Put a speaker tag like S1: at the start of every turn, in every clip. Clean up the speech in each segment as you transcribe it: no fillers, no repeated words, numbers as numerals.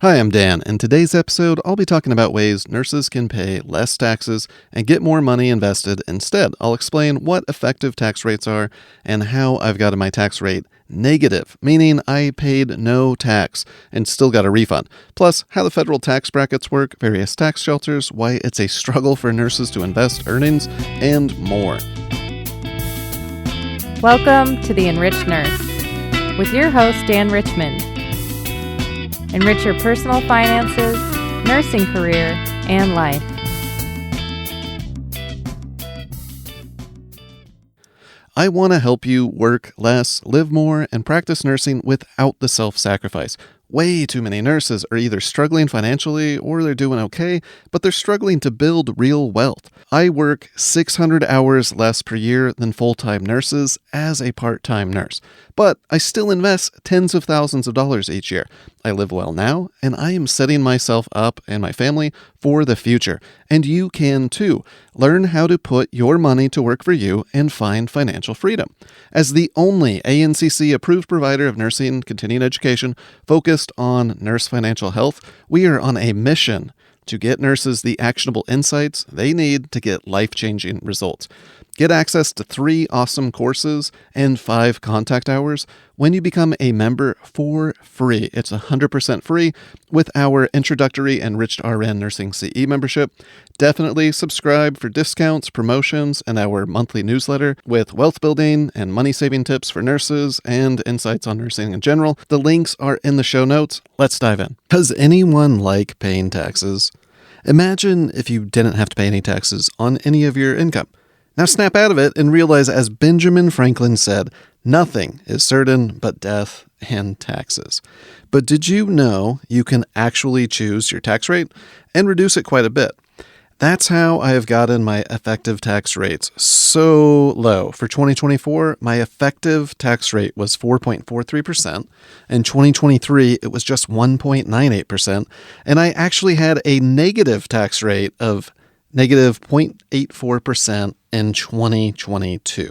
S1: Hi, I'm Dan. In today's episode, I'll be talking about ways nurses can pay less taxes and get more money invested instead. I'll explain what effective tax rates are and how I've gotten my tax rate negative, meaning I paid no tax and still got a refund. Plus, how the federal tax brackets work, various tax shelters, why it's a struggle for nurses to invest earnings, and more.
S2: Welcome to the Enriched Nurse with your host, Dan Richmond. Enrich your personal finances, nursing career, and life.
S1: I want to help you work less, live more, and practice nursing without the self-sacrifice. Way too many nurses are either struggling financially or they're doing okay, but they're struggling to build real wealth. I work 600 hours less per year than full-time nurses as a part-time nurse, but I still invest tens of thousands of dollars each year. I live well now, and I am setting myself up and my family for the future. And you can too. Learn how to put your money to work for you and find financial freedom. As the only ANCC approved provider of nursing continuing education focused on nurse financial health, we are on a mission to get nurses the actionable insights they need to get life-changing results. Get access to 3 awesome courses and 5 contact hours when you become a member for free. It's 100% free with our introductory Enriched RN Nursing CE membership. Definitely subscribe for discounts, promotions, and our monthly newsletter with wealth building and money-saving tips for nurses and insights on nursing in general. The links are in the show notes. Let's dive in. Does anyone like paying taxes? Imagine if you didn't have to pay any taxes on any of your income. Now snap out of it and realize, as Benjamin Franklin said, nothing is certain but death and taxes. But did you know you can actually choose your tax rate and reduce it quite a bit? That's how I have gotten my effective tax rates so low. For 2024, my effective tax rate was 4.43%. In 2023, it was just 1.98%. And I actually had a negative tax rate of negative 0.84% in 2022.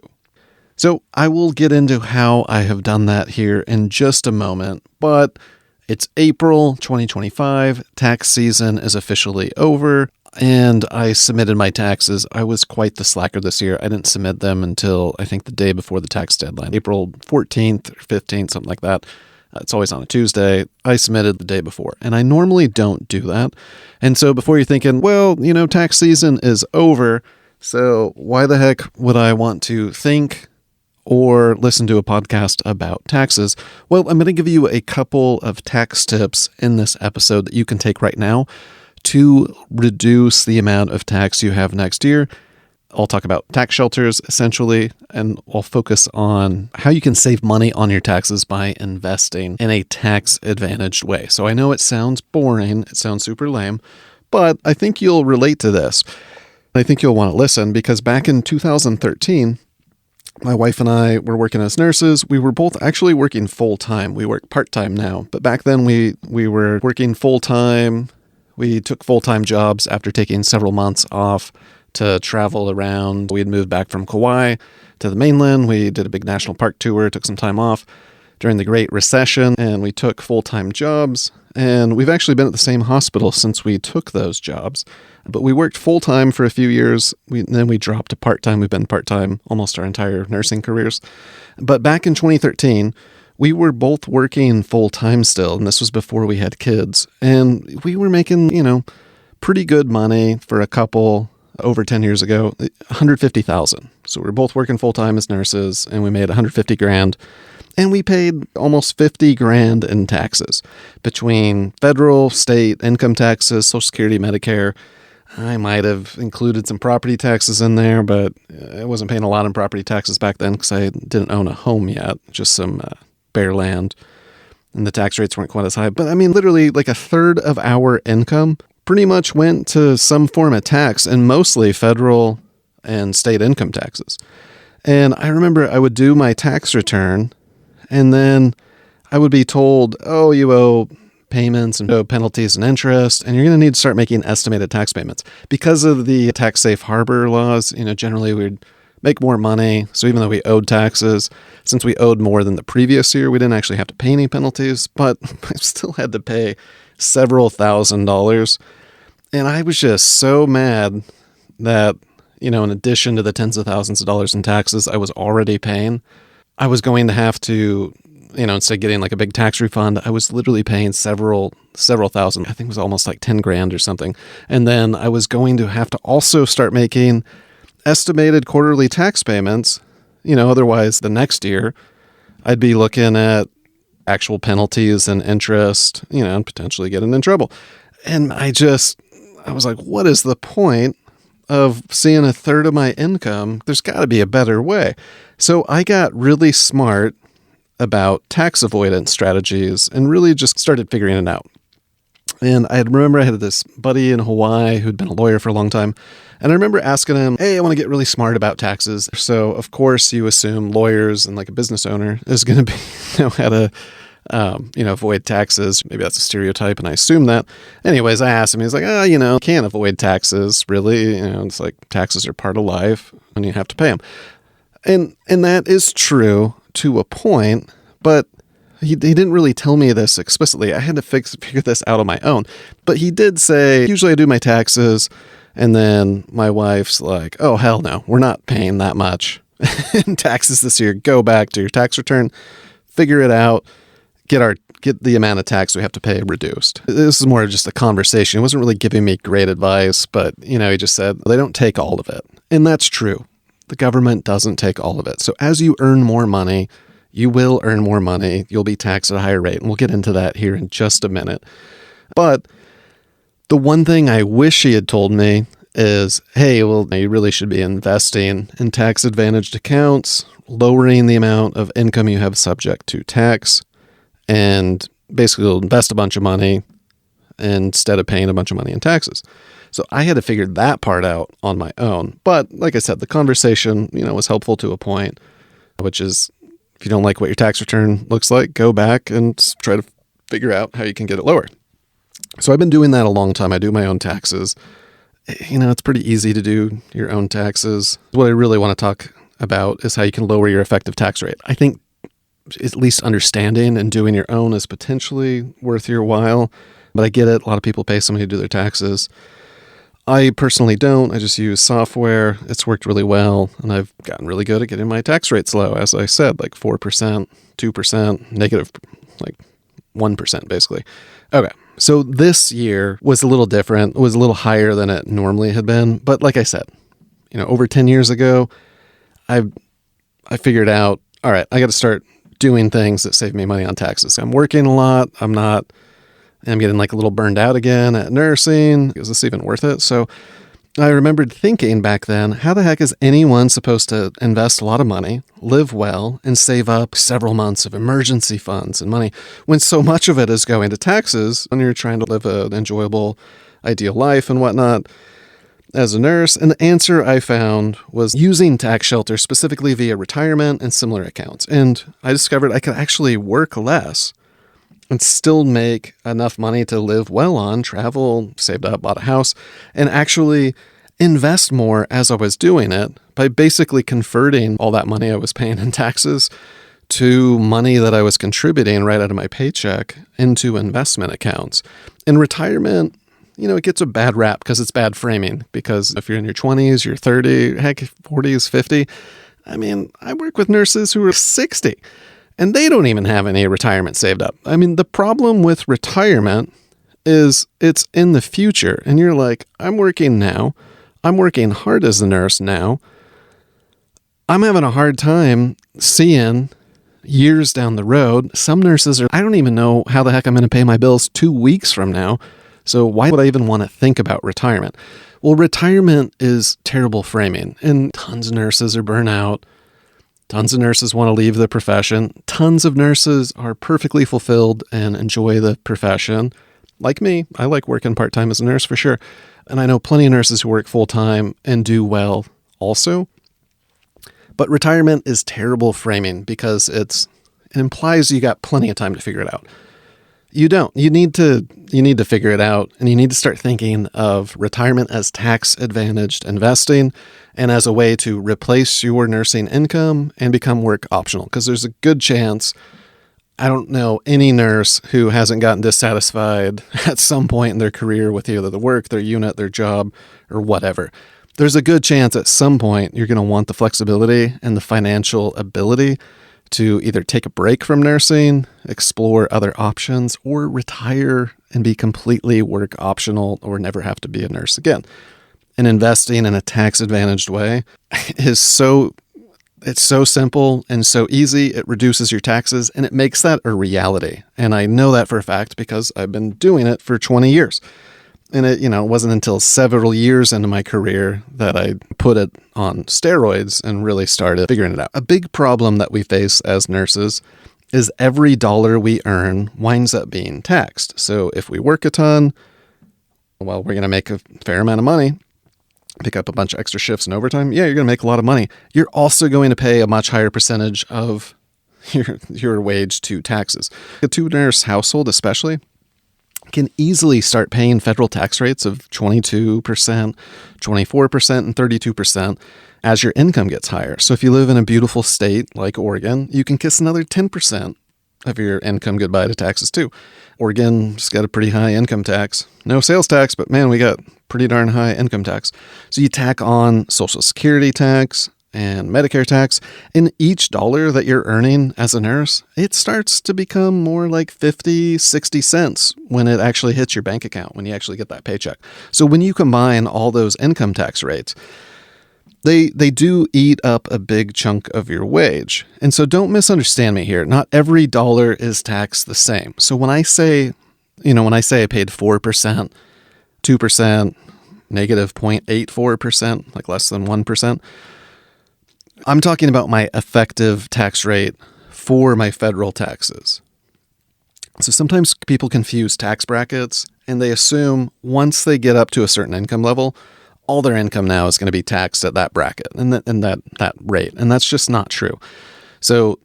S1: So I will get into how I have done that here in just a moment, but it's April 2025, tax season is officially over, and I submitted my taxes. I was quite the slacker this year. I didn't submit them until I think the day before the tax deadline, April 14th or 15th, something like that. It's always on a Tuesday. I submitted the day before, and I normally don't do that. And so before you're thinking, well, tax season is over, so why the heck would I want to think or listen to a podcast about taxes? Well, I'm going to give you a couple of tax tips in this episode that you can take right now to reduce the amount of tax you have next year. I'll talk about tax shelters, essentially, and I'll focus on how you can save money on your taxes by investing in a tax-advantaged way. So I know it sounds boring, it sounds super lame, but I think you'll relate to this. I think you'll want to listen because back in 2013, my wife and I were working as nurses. We were both actually working full-time. We work part-time now, but back then we were working full-time. We took full-time jobs after taking several months off to travel around. We had moved back from Kauai to the mainland. We did a big national park tour, took some time off during the Great Recession, and we took full-time jobs. And we've actually been at the same hospital since we took those jobs. But we worked full-time for a few years. Then we dropped to part-time. We've been part-time almost our entire nursing careers. But back in 2013, we were both working full-time still, and this was before we had kids. And we were making, pretty good money for a couple over 10 years ago, $150,000. So we were both working full-time as nurses, and we made $150,000. And we paid almost $50,000 in taxes between federal, state, income taxes, Social Security, Medicare. I might have included some property taxes in there, but I wasn't paying a lot in property taxes back then because I didn't own a home yet, just some bare land, and the tax rates weren't quite as high. But I mean, literally like a third of our income pretty much went to some form of tax, and mostly federal and state income taxes. And I remember I would do my tax return, and then I would be told, oh, you owe payments and owe penalties and interest, and you're going to need to start making estimated tax payments. Because of the tax safe harbor laws, generally we'd make more money. So even though we owed taxes, since we owed more than the previous year, we didn't actually have to pay any penalties, but I still had to pay several $1,000s. And I was just so mad that, in addition to the tens of thousands of dollars in taxes I was already paying, I was going to have to, instead of getting like a big tax refund, I was literally paying several thousand. I think it was almost like 10 grand or something. And then I was going to have to also start making estimated quarterly tax payments. Otherwise the next year I'd be looking at actual penalties and interest, and potentially getting in trouble. And I was like, what is the point of seeing a third of my income? There's got to be a better way. So I got really smart about tax avoidance strategies and really just started figuring it out. And I remember I had this buddy in Hawaii who'd been a lawyer for a long time. And I remember asking him, hey, I want to get really smart about taxes. So, of course, you assume lawyers and like a business owner is going to be, how to, avoid taxes. Maybe that's a stereotype, and I assume that. Anyways, I asked him, he's like, can't avoid taxes, really. It's like taxes are part of life and you have to pay them. And that is true to a point, but he didn't really tell me this explicitly. I had to figure this out on my own. But he did say, usually I do my taxes, and then my wife's like, oh, hell no, we're not paying that much in taxes this year. Go back to your tax return, figure it out, get the amount of tax we have to pay reduced. This is more just a conversation. He wasn't really giving me great advice, but, he just said, they don't take all of it. And that's true. The government doesn't take all of it. So as you earn more money, you will earn more money. You'll be taxed at a higher rate. And we'll get into that here in just a minute. But the one thing I wish he had told me is, hey, well, you really should be investing in tax-advantaged accounts, lowering the amount of income you have subject to tax, and basically you'll invest a bunch of money instead of paying a bunch of money in taxes. So I had to figure that part out on my own. But like I said, the conversation, was helpful to a point, which is, if you don't like what your tax return looks like, go back and try to figure out how you can get it lower. So I've been doing that a long time. I do my own taxes. It's pretty easy to do your own taxes. What I really want to talk about is how you can lower your effective tax rate. I think at least understanding and doing your own is potentially worth your while, but I get it. A lot of people pay somebody to do their taxes. I personally don't. I just use software. It's worked really well, and I've gotten really good at getting my tax rates low. As I said, like 4%, 2%, negative like 1%, basically. Okay, so this year was a little different. It was a little higher than it normally had been. But like I said, over 10 years ago, I figured out, all right, I got to start doing things that save me money on taxes. I'm working a lot. I'm getting like a little burned out again at nursing. Is this even worth it? So I remembered thinking back then, how the heck is anyone supposed to invest a lot of money, live well, and save up several months of emergency funds and money when so much of it is going to taxes when you're trying to live an enjoyable, ideal life and whatnot as a nurse? And the answer I found was using tax shelters specifically via retirement and similar accounts. And I discovered I could actually work less and still make enough money to live well on, travel, saved up, bought a house, and actually invest more as I was doing it by basically converting all that money I was paying in taxes to money that I was contributing right out of my paycheck into investment accounts. In retirement, it gets a bad rap because it's bad framing, because if you're in your 20s, you're 30, heck, 40s, 50. I work with nurses who are 60. And they don't even have any retirement saved up. The problem with retirement is it's in the future. And you're like, I'm working now. I'm working hard as a nurse now. I'm having a hard time seeing years down the road. Some nurses I don't even know how the heck I'm going to pay my bills 2 weeks from now. So why would I even want to think about retirement? Well, retirement is terrible framing, and tons of nurses are burnt out. Tons of nurses want to leave the profession. Tons of nurses are perfectly fulfilled and enjoy the profession. Like me, I like working part-time as a nurse for sure. And I know plenty of nurses who work full-time and do well also. But retirement is terrible framing because it implies you got plenty of time to figure it out. You don't. You need to figure it out, and you need to start thinking of retirement as tax-advantaged investing and as a way to replace your nursing income and become work optional, because there's a good chance I don't know any nurse who hasn't gotten dissatisfied at some point in their career with either the work, their unit, their job, or whatever. There's a good chance at some point you're going to want the flexibility and the financial ability to either take a break from nursing, explore other options, or retire and be completely work optional or never have to be a nurse again. And investing in a tax-advantaged way is it's so simple and so easy. It reduces your taxes and it makes that a reality. And I know that for a fact because I've been doing it for 20 years. And it wasn't until several years into my career that I put it on steroids and really started figuring it out. A big problem that we face as nurses is every dollar we earn winds up being taxed. So if we work a ton, well, we're going to make a fair amount of money, pick up a bunch of extra shifts and overtime. Yeah, you're going to make a lot of money. You're also going to pay a much higher percentage of your wage to taxes. A two-nurse household especially can easily start paying federal tax rates of 22%, 24%, and 32% as your income gets higher. So if you live in a beautiful state like Oregon, you can kiss another 10% of your income goodbye to taxes too. Oregon's got a pretty high income tax. No sales tax, but man, we got pretty darn high income tax. So you tack on Social Security tax and Medicare tax, and each dollar that you're earning as a nurse, it starts to become more like 50, 60 cents when it actually hits your bank account, when you actually get that paycheck. So when you combine all those income tax rates, they do eat up a big chunk of your wage. And so don't misunderstand me here. Not every dollar is taxed the same. So when I say I paid 4%, 2%, negative 0.84%, like less than 1%, I'm talking about my effective tax rate for my federal taxes. So sometimes people confuse tax brackets and they assume once they get up to a certain income level, all their income now is going to be taxed at that bracket and that rate. And that's just not true. So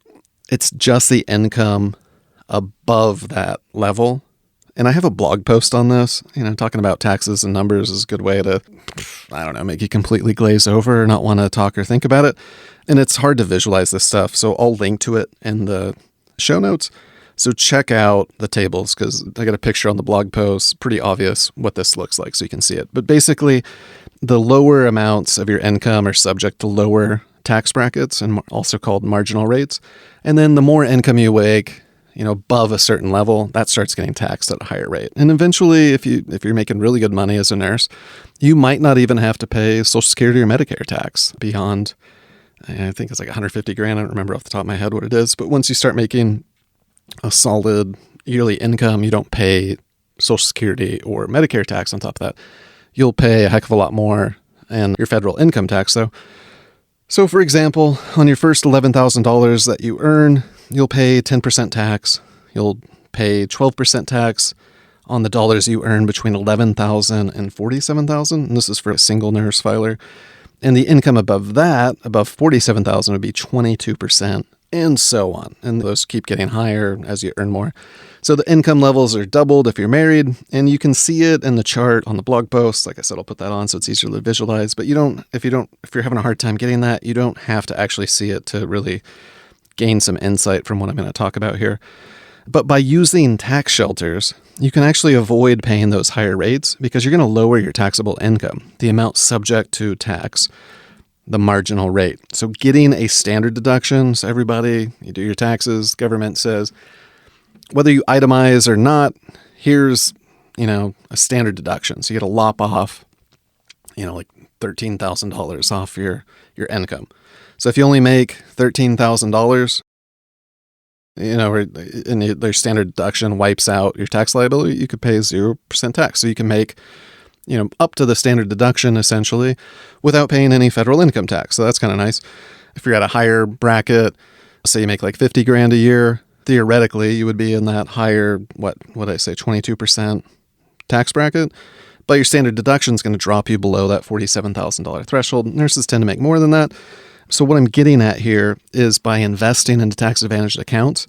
S1: it's just the income above that level. And I have a blog post on this, talking about taxes and numbers is a good way to, make you completely glaze over or not want to talk or think about it. And it's hard to visualize this stuff. So I'll link to it in the show notes. So check out the tables because I got a picture on the blog post. Pretty obvious what this looks like so you can see it. But basically, the lower amounts of your income are subject to lower tax brackets and also called marginal rates. And then the more income you make, above a certain level, that starts getting taxed at a higher rate. And eventually, if you're making really good money as a nurse, you might not even have to pay Social Security or Medicare tax beyond, I think it's like $150,000. I don't remember off the top of my head what it is. But once you start making a solid yearly income, you don't pay Social Security or Medicare tax on top of that. You'll pay a heck of a lot more in your federal income tax, though. So, for example, on your first $11,000 that you earn, you'll pay 10% tax. You'll pay 12% tax on the dollars you earn between $11,000 and $47,000. And this is for a single nurse filer. And the income above that, above $47,000, would be 22%, and so on. And those keep getting higher as you earn more. So the income levels are doubled if you're married, and you can see it in the chart on the blog post. Like I said, I'll put that on so it's easier to visualize. But if you're having a hard time getting that, you don't have to actually see it to really gain some insight from what I'm going to talk about here. But by using tax shelters, you can actually avoid paying those higher rates because you're going to lower your taxable income, the amount subject to tax, the marginal rate. So getting a standard deduction, so everybody, you do your taxes, government says, whether you itemize or not, here's, a standard deduction. So you get to lop off, like $13,000 off your income. So if you only make $13,000, and their standard deduction wipes out your tax liability, you could pay 0% tax. So you can make, up to the standard deduction essentially without paying any federal income tax. So that's kind of nice. If you're at a higher bracket, say you make like $50,000 a year, theoretically you would be in that higher, what did I say, 22% tax bracket. But your standard deduction is going to drop you below that $47,000 threshold. Nurses tend to make more than that. So what I'm getting at here is by investing into tax-advantaged accounts,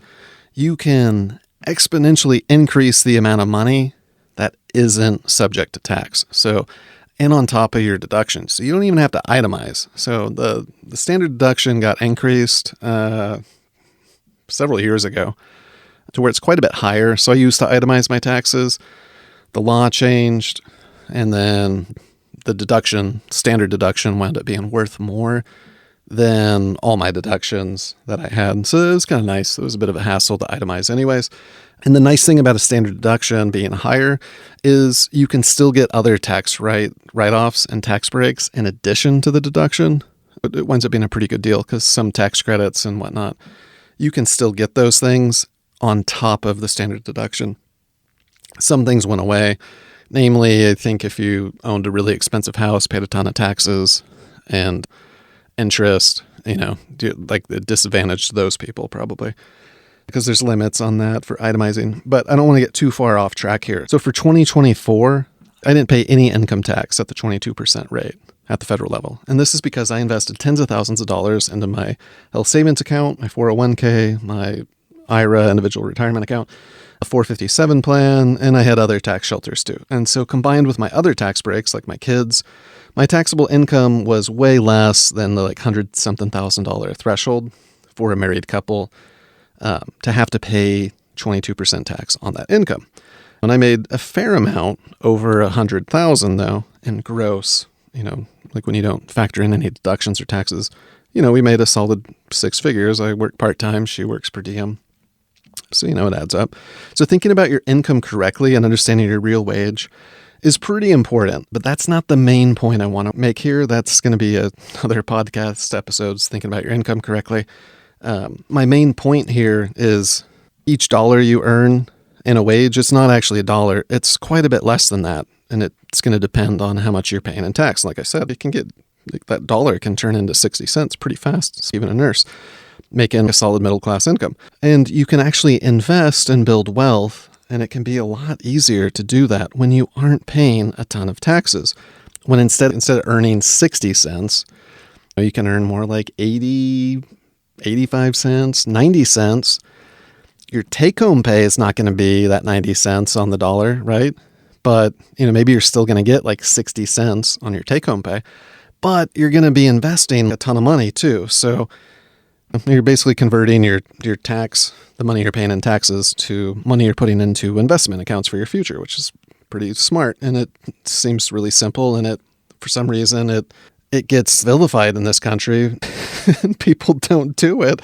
S1: you can exponentially increase the amount of money that isn't subject to tax. So, and on top of your deductions. So you don't even have to itemize. So the standard deduction got increased several years ago. to where it's quite a bit higher. So I used to itemize my taxes. The law changed, and then the deduction, standard deduction, wound up being worth more than all my deductions that I had. So it was kind of nice. It was a bit of a hassle to itemize anyways. And the nice thing about a standard deduction being higher is you can still get other tax write-offs and tax breaks in addition to the deduction. It winds up being a pretty good deal because some tax credits and whatnot, you can still get those things on top of the standard deduction. Some things went away. Namely, I think if you owned a really expensive house, paid a ton of taxes and interest, like it disadvantaged those people probably, because there's limits on that for itemizing. But I don't want to get too far off track here. So for 2024, I didn't pay any income tax at the 22% rate at the federal level. And this is because I invested tens of thousands of dollars into my health savings account, my 401k, my IRA, individual retirement account, a 457 plan, and I had other tax shelters too. And so combined with my other tax breaks, like my kids, my taxable income was way less than the $100-something thousand threshold for a married couple to have to pay 22% tax on that income. And I made a fair amount, over $100,000 though, in gross, like when you don't factor in any deductions or taxes, we made a solid six figures. I work part-time, she works per diem. So, it adds up. So thinking about your income correctly and understanding your real wage is pretty important, but that's not the main point I want to make here. That's going to be another podcast episodes, thinking about your income correctly. My main point here is each dollar you earn in a wage, it's not actually a dollar. It's quite a bit less than that. And it's going to depend on how much you're paying in tax. Like I said, that dollar can turn into 60 cents pretty fast, even a nurse making a solid middle class income. And you can actually invest and build wealth, and it can be a lot easier to do that when you aren't paying a ton of taxes. When instead of earning 60 cents, you can earn more like 80, 85 cents, 90 cents. Your take-home pay is not going to be that 90 cents on the dollar, right? But, maybe you're still going to get like 60 cents on your take-home pay, but you're going to be investing a ton of money too. So you're basically converting your tax, the money you're paying in taxes, to money you're putting into investment accounts for your future, which is pretty smart. And it seems really simple. And for some reason, it gets vilified in this country and people don't do it.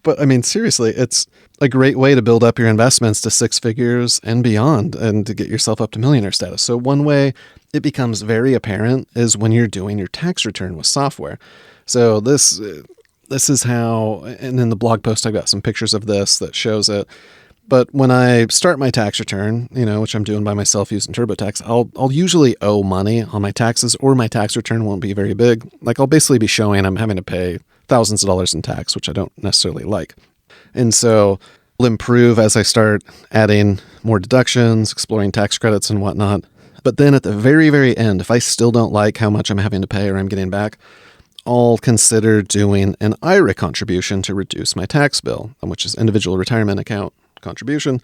S1: But I mean, seriously, it's a great way to build up your investments to six figures and beyond and to get yourself up to millionaire status. So one way it becomes very apparent is when you're doing your tax return with software. So this is how, and in the blog post, I've got some pictures of this that shows it. But when I start my tax return, which I'm doing by myself using TurboTax, I'll usually owe money on my taxes, or my tax return won't be very big. Like I'll basically be showing I'm having to pay thousands of dollars in tax, which I don't necessarily like. And so I'll improve as I start adding more deductions, exploring tax credits and whatnot. But then at the very, very end, if I still don't like how much I'm having to pay or I'm getting back, I'll consider doing an IRA contribution to reduce my tax bill, which is individual retirement account contribution.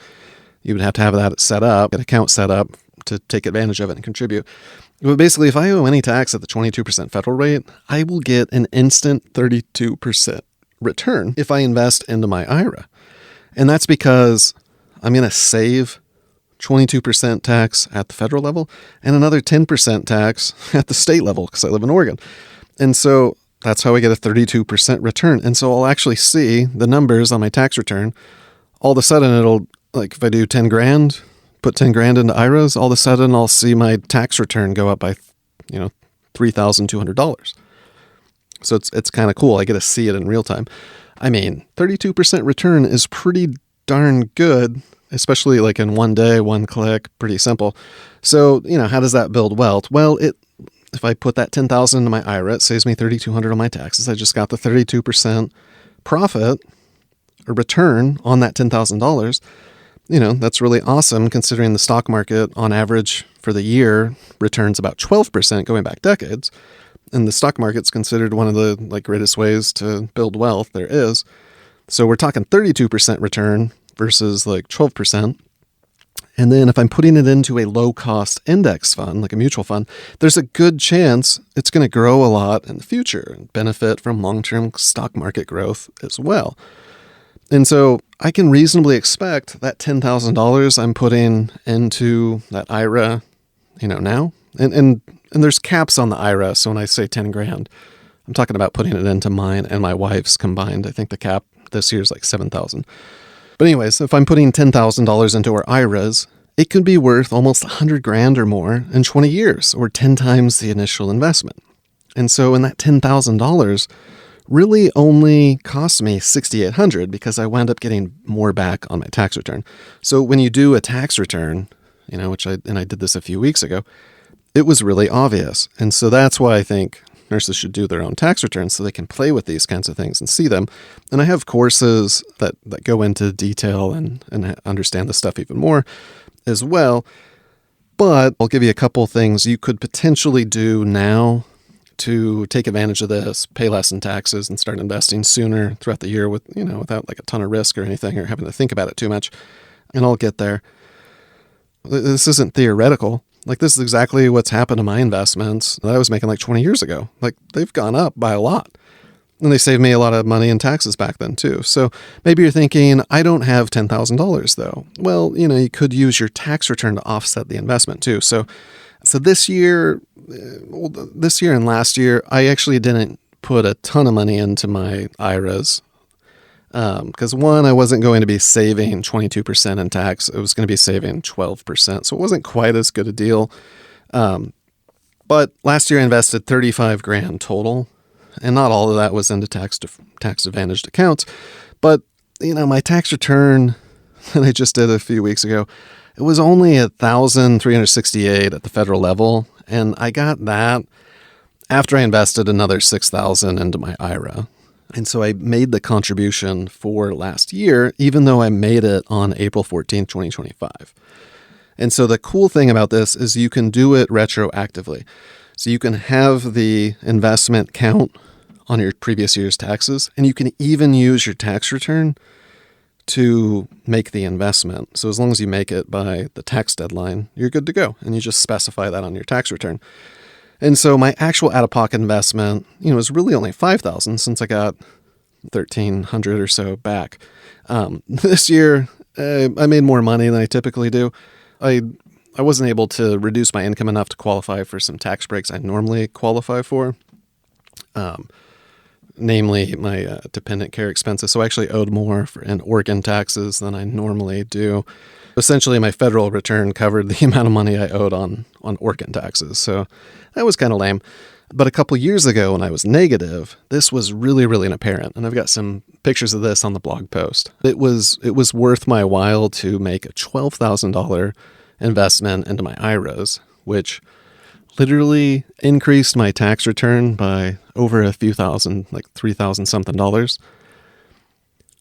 S1: You would have to have that set up, an account set up to take advantage of it and contribute. But basically, if I owe any tax at the 22% federal rate, I will get an instant 32% return if I invest into my IRA. And that's because I'm going to save 22% tax at the federal level and another 10% tax at the state level because I live in Oregon. And so that's how I get a 32% return. And so I'll actually see the numbers on my tax return. All of a sudden it'll, like if I do 10 grand, put 10 grand into IRAs, all of a sudden I'll see my tax return go up by, $3,200. So it's kind of cool. I get to see it in real time. I mean, 32% return is pretty darn good, especially like in one day, one click, pretty simple. So, how does that build wealth? Well, if I put that $10,000 into my IRA, it saves me $3,200 on my taxes. I just got the 32% profit or return on that $10,000. That's really awesome considering the stock market on average for the year returns about 12% going back decades. And the stock market's considered one of the greatest ways to build wealth there is. So we're talking 32% return versus 12%. And then if I'm putting it into a low-cost index fund, like a mutual fund, there's a good chance it's going to grow a lot in the future and benefit from long-term stock market growth as well. And so I can reasonably expect that $10,000 I'm putting into that IRA, now. And there's caps on the IRA. So when I say 10 grand, I'm talking about putting it into mine and my wife's combined. I think the cap this year is like 7,000. But anyways, if I'm putting $10,000 into our IRAs, it could be worth almost 100 grand or more in 20 years, or 10 times the initial investment. And so in that $10,000 really only cost me $6,800 because I wound up getting more back on my tax return. So when you do a tax return, which I did this a few weeks ago, it was really obvious. And so that's why I think nurses should do their own tax returns so they can play with these kinds of things and see them. And I have courses that go into detail and understand the stuff even more as well. But I'll give you a couple things you could potentially do now to take advantage of this, pay less in taxes, and start investing sooner throughout the year without like a ton of risk or anything or having to think about it too much. And I'll get there. This isn't theoretical. Like, this is exactly what's happened to my investments that I was making like 20 years ago. Like, they've gone up by a lot. And they saved me a lot of money in taxes back then too. So maybe you're thinking, I don't have $10,000 though. Well, you could use your tax return to offset the investment too. So this year and last year, I actually didn't put a ton of money into my IRAs. Because one, I wasn't going to be saving 22% in tax. It was going to be saving 12%. So it wasn't quite as good a deal. But last year I invested 35 grand total. And not all of that was into tax advantaged accounts. But, my tax return that I just did a few weeks ago, it was only $1,368 at the federal level. And I got that after I invested another $6,000 into my IRA. And so I made the contribution for last year, even though I made it on April 14th, 2025. And so the cool thing about this is you can do it retroactively. So you can have the investment count on your previous year's taxes, and you can even use your tax return to make the investment. So as long as you make it by the tax deadline, you're good to go. And you just specify that on your tax return. And so my actual out-of-pocket investment, is really only $5,000 since I got $1,300 or so back. This year, I made more money than I typically do. I wasn't able to reduce my income enough to qualify for some tax breaks I normally qualify for, namely my dependent care expenses. So I actually owed more in organ taxes than I normally do. Essentially, my federal return covered the amount of money I owed on organ taxes. So that was kind of lame. But a couple years ago when I was negative, this was really, really apparent. And I've got some pictures of this on the blog post. It was worth my while to make a $12,000 investment into my IRAs, which literally increased my tax return by over a few thousand, like $3,000 something dollars.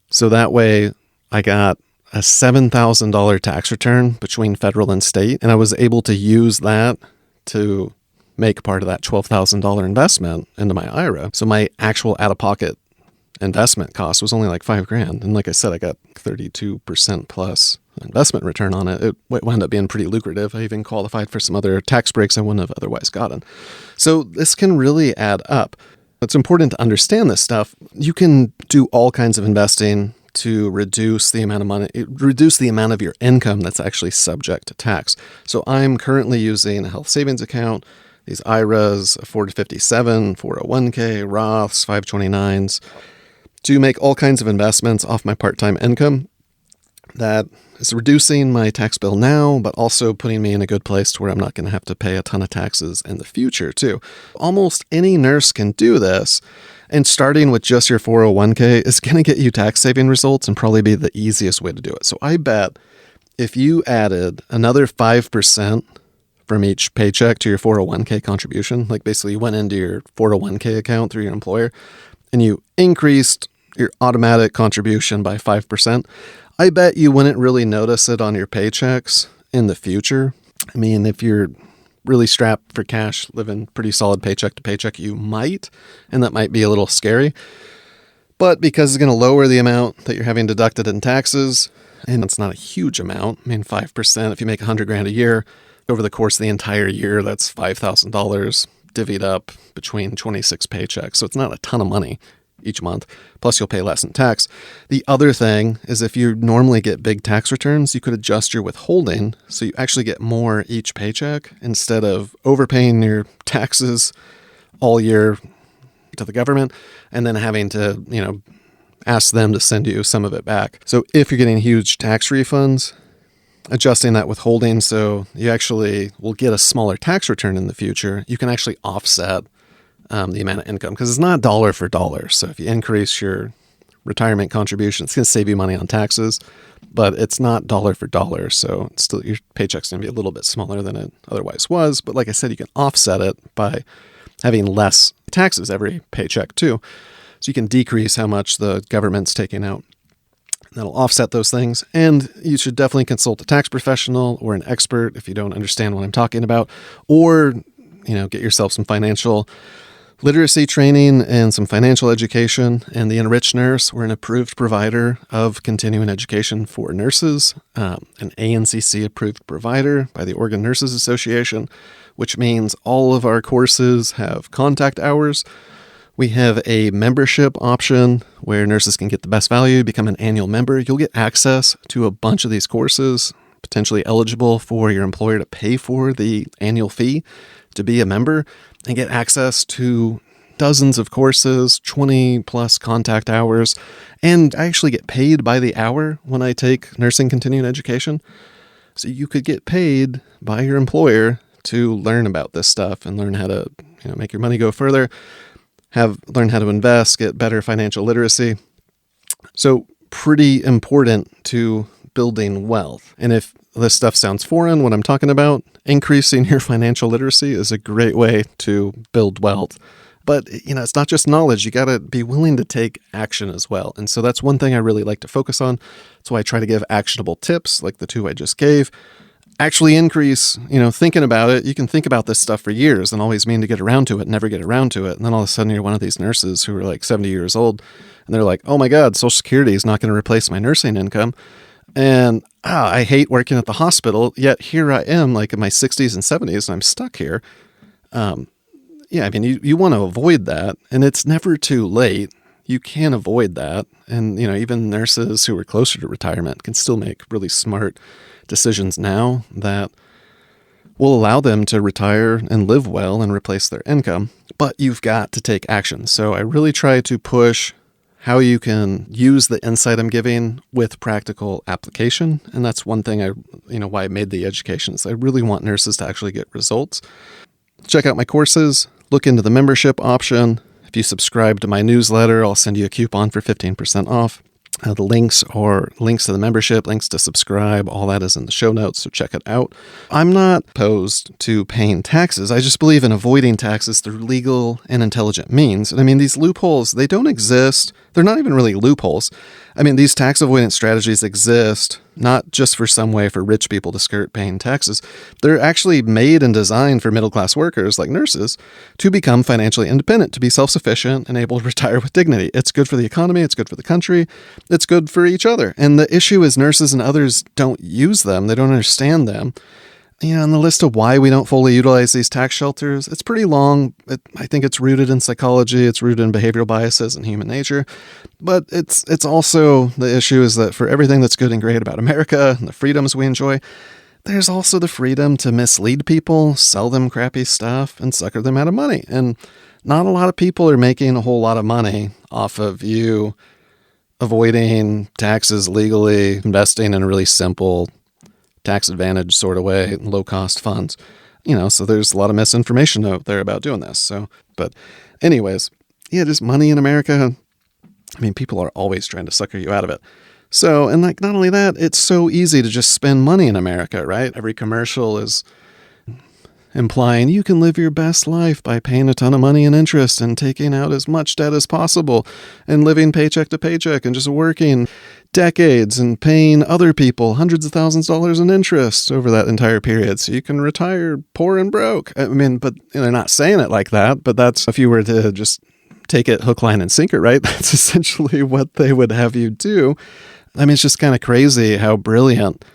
S1: So that way I got a $7,000 tax return between federal and state, and I was able to use that to make part of that $12,000 investment into my IRA. So my actual out-of-pocket investment cost was only like $5,000. And like I said, I got 32% plus investment return on it. It wound up being pretty lucrative. I even qualified for some other tax breaks I wouldn't have otherwise gotten. So this can really add up. It's important to understand this stuff. You can do all kinds of investing to reduce the amount of money, reduce the amount of your income that's actually subject to tax. So I'm currently using a health savings account, these IRAs, a 457, 401k, Roths, 529s, to make all kinds of investments off my part-time income that is reducing my tax bill now, but also putting me in a good place to where I'm not going to have to pay a ton of taxes in the future too. Almost any nurse can do this, and starting with just your 401k is going to get you tax saving results and probably be the easiest way to do it. So I bet if you added another 5% from each paycheck to your 401k contribution, like basically you went into your 401k account through your employer and you increased your automatic contribution by 5%, I bet you wouldn't really notice it on your paychecks in the future. I mean, if you're really strapped for cash, living pretty solid paycheck to paycheck, you might, and that might be a little scary. But because it's going to lower the amount that you're having deducted in taxes, and it's not a huge amount. I mean, 5%, if you make $100,000 a year, over the course of the entire year, that's $5,000 divvied up between 26 paychecks. So it's not a ton of money. each month, plus you'll pay less in tax. The other thing is if you normally get big tax returns, you could adjust your withholding so you actually get more each paycheck instead of overpaying your taxes all year to the government and then having to, ask them to send you some of it back. So if you're getting huge tax refunds, adjusting that withholding so you actually will get a smaller tax return in the future, you can actually offset the amount of income because it's not dollar for dollar. So if you increase your retirement contribution, it's going to save you money on taxes, but it's not dollar for dollar. So it's still, your paycheck's going to be a little bit smaller than it otherwise was. But like I said, you can offset it by having less taxes every paycheck too. So you can decrease how much the government's taking out. That'll offset those things. And you should definitely consult a tax professional or an expert if you don't understand what I'm talking about, or, get yourself some financial literacy training and some financial education. And the Enriched Nurse, we're an approved provider of continuing education for nurses, an ANCC approved provider by the Oregon Nurses Association, which means all of our courses have contact hours. We have a membership option where nurses can get the best value, become an annual member. You'll get access to a bunch of these courses, potentially eligible for your employer to pay for the annual fee to be a member, and get access to dozens of courses, 20 plus contact hours. And I actually get paid by the hour when I take nursing continuing education. So you could get paid by your employer to learn about this stuff and learn how to make your money go further. Learn how to invest, get better financial literacy. So pretty important to building wealth. And if this stuff sounds foreign, what I'm talking about, increasing your financial literacy is a great way to build wealth. But, it's not just knowledge. You got to be willing to take action as well. And so that's one thing I really like to focus on. That's why I try to give actionable tips like the 2 I just gave. Actually increase, thinking about it. You can think about this stuff for years and always mean to get around to it, never get around to it. And then all of a sudden you're one of these nurses who are like 70 years old and they're like, oh my God, Social Security is not going to replace my nursing income. And I hate working at the hospital, yet here I am like in my 60s and 70s and I'm stuck here. You want to avoid that, and it's never too late. You can avoid that. And, even nurses who are closer to retirement can still make really smart decisions now that will allow them to retire and live well and replace their income. But you've got to take action. So I really try to push how you can use the insight I'm giving with practical application. And that's one thing why I made the education is I really want nurses to actually get results. Check out my courses, look into the membership option. If you subscribe to my newsletter, I'll send you a coupon for 15% off. The links to the membership, links to subscribe, all that is in the show notes, so check it out. I'm not opposed to paying taxes. I just believe in avoiding taxes through legal and intelligent means. And these loopholes, they don't exist. They're not even really loopholes. These tax avoidance strategies exist not just for some way for rich people to skirt paying taxes. They're actually made and designed for middle-class workers like nurses to become financially independent, to be self-sufficient and able to retire with dignity. It's good for the economy. It's good for the country. It's good for each other. And the issue is nurses and others don't use them. They don't understand them. And the list of why we don't fully utilize these tax shelters, it's pretty long. I think it's rooted in psychology. It's rooted in behavioral biases and human nature. But it's also, the issue is that for everything that's good and great about America and the freedoms we enjoy, there's also the freedom to mislead people, sell them crappy stuff, and sucker them out of money. And not a lot of people are making a whole lot of money off of you avoiding taxes legally, investing in a really simple tax advantage sort of way, low-cost funds. So there's a lot of misinformation out there about doing this. But anyways, just money in America. People are always trying to sucker you out of it. So, and not only that, it's so easy to just spend money in America, right? Every commercial is implying you can live your best life by paying a ton of money in interest and taking out as much debt as possible and living paycheck to paycheck and just working decades and paying other people hundreds of thousands of dollars in interest over that entire period so you can retire poor and broke. But they're not saying it like that, but that's, if you were to just take it hook, line, and sinker, right? That's essentially what they would have you do. It's just kind of crazy how brilliant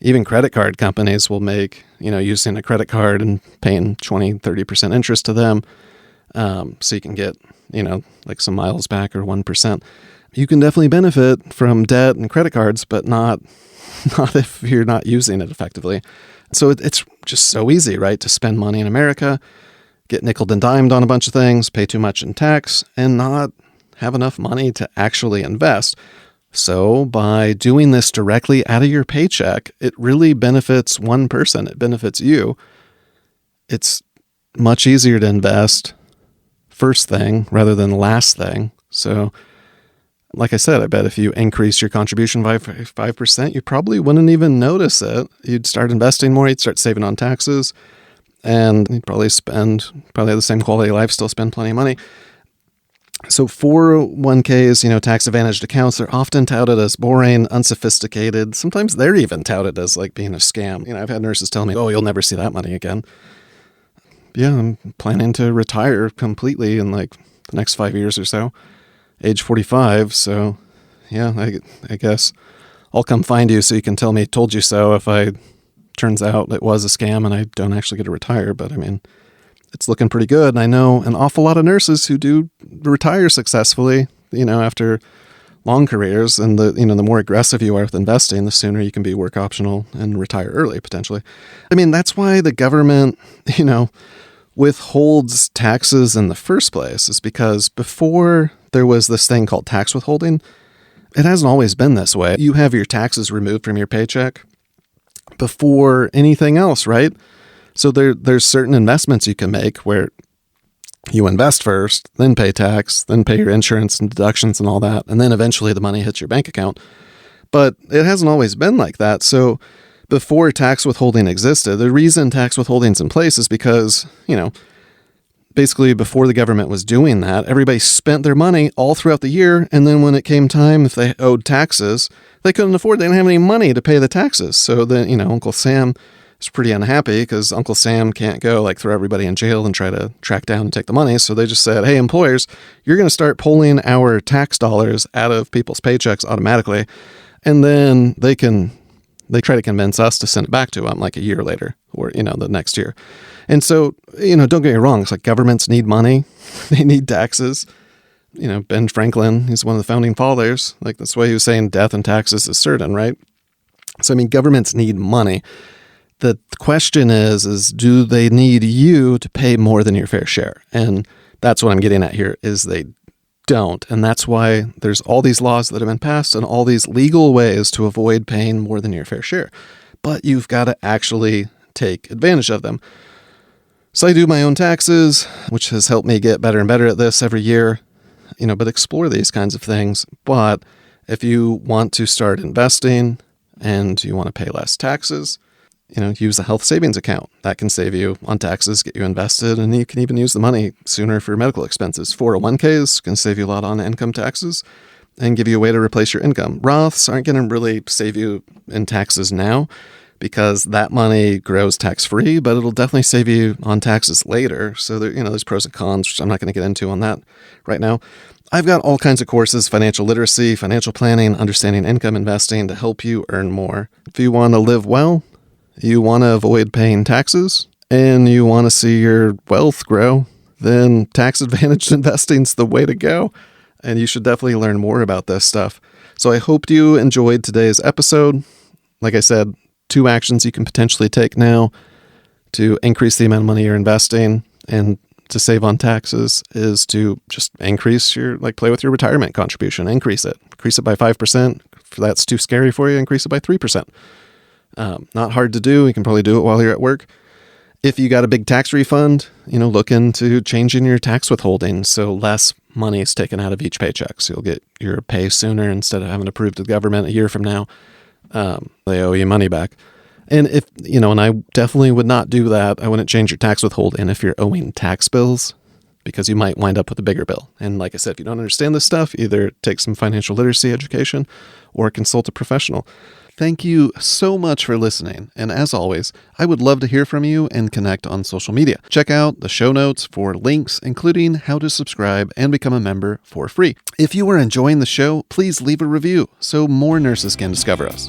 S1: even credit card companies will make, using a credit card and paying 20, 30% interest to them. So you can get, like some miles back or 1%. You can definitely benefit from debt and credit cards, but not if you're not using it effectively. So it's just so easy, right, to spend money in America, get nickeled and dimed on a bunch of things, pay too much in tax, and not have enough money to actually invest. So by doing this directly out of your paycheck, it really benefits one person. It benefits you. It's much easier to invest first thing rather than last thing. So like I said, I bet if you increase your contribution by 5%, you probably wouldn't even notice it. You'd start investing more, you'd start saving on taxes, and you'd probably have the same quality of life, still spend plenty of money. So 401ks, tax advantaged accounts, they're often touted as boring, unsophisticated. Sometimes they're even touted as like being a scam. I've had nurses tell me, oh, you'll never see that money again. Yeah, I'm planning to retire completely in like the next 5 years or so. Age 45, so yeah, I guess I'll come find you so you can tell me told you so if turns out it was a scam and I don't actually get to retire. But I mean, it's looking pretty good. And I know an awful lot of nurses who do retire successfully, after long careers. And the more aggressive you are with investing, the sooner you can be work optional and retire early, potentially. I mean, that's why the government, withholds taxes in the first place, is because before there was this thing called tax withholding, it hasn't always been this way. You have your taxes removed from your paycheck before anything else, right? So there's certain investments you can make where you invest first, then pay tax, then pay your insurance and deductions and all that, and then eventually the money hits your bank account. But it hasn't always been like that. So before tax withholding existed, the reason tax withholding's in place is because, basically before the government was doing that, everybody spent their money all throughout the year. And then when it came time, if they owed taxes, they couldn't afford, they didn't have any money to pay the taxes. So then, Uncle Sam is pretty unhappy because Uncle Sam can't go like throw everybody in jail and try to track down and take the money. So they just said, hey, employers, you're going to start pulling our tax dollars out of people's paychecks automatically. And then they try to convince us to send it back to them like a year later or, the next year. And so, don't get me wrong. It's like governments need money. They need taxes. Ben Franklin, he's one of the founding fathers. Like that's why he was saying death and taxes is certain, right? So, I mean, governments need money. The question is do they need you to pay more than your fair share? And that's what I'm getting at here is they don't. And that's why there's all these laws that have been passed and all these legal ways to avoid paying more than your fair share. But you've got to actually take advantage of them. So I do my own taxes, which has helped me get better and better at this every year, but explore these kinds of things. But if you want to start investing and you want to pay less taxes, use a health savings account. That can save you on taxes, get you invested, and you can even use the money sooner for medical expenses. 401ks can save you a lot on income taxes and give you a way to replace your income. Roths aren't going to really save you in taxes now because that money grows tax-free, but it'll definitely save you on taxes later. So there's pros and cons, which I'm not going to get into on that right now. I've got all kinds of courses, financial literacy, financial planning, understanding income investing to help you earn more. If you want to live well, you want to avoid paying taxes, and you want to see your wealth grow, then tax-advantaged investing's the way to go. And you should definitely learn more about this stuff. So I hope you enjoyed today's episode. Like I said, 2 actions you can potentially take now to increase the amount of money you're investing and to save on taxes is to just increase play with your retirement contribution. Increase it by 5%. If that's too scary for you, increase it by 3%. Not hard to do. You can probably do it while you're at work. If you got a big tax refund, look into changing your tax withholding so less money is taken out of each paycheck. So you'll get your pay sooner instead of having to prove to the government a year from now they owe you money back. And if, and I definitely would not do that. I wouldn't change your tax withholding if you're owing tax bills because you might wind up with a bigger bill. And like I said, if you don't understand this stuff, either take some financial literacy education or consult a professional. Thank you so much for listening. And as always, I would love to hear from you and connect on social media. Check out the show notes for links, including how to subscribe and become a member for free. If you are enjoying the show, please leave a review so more nurses can discover us.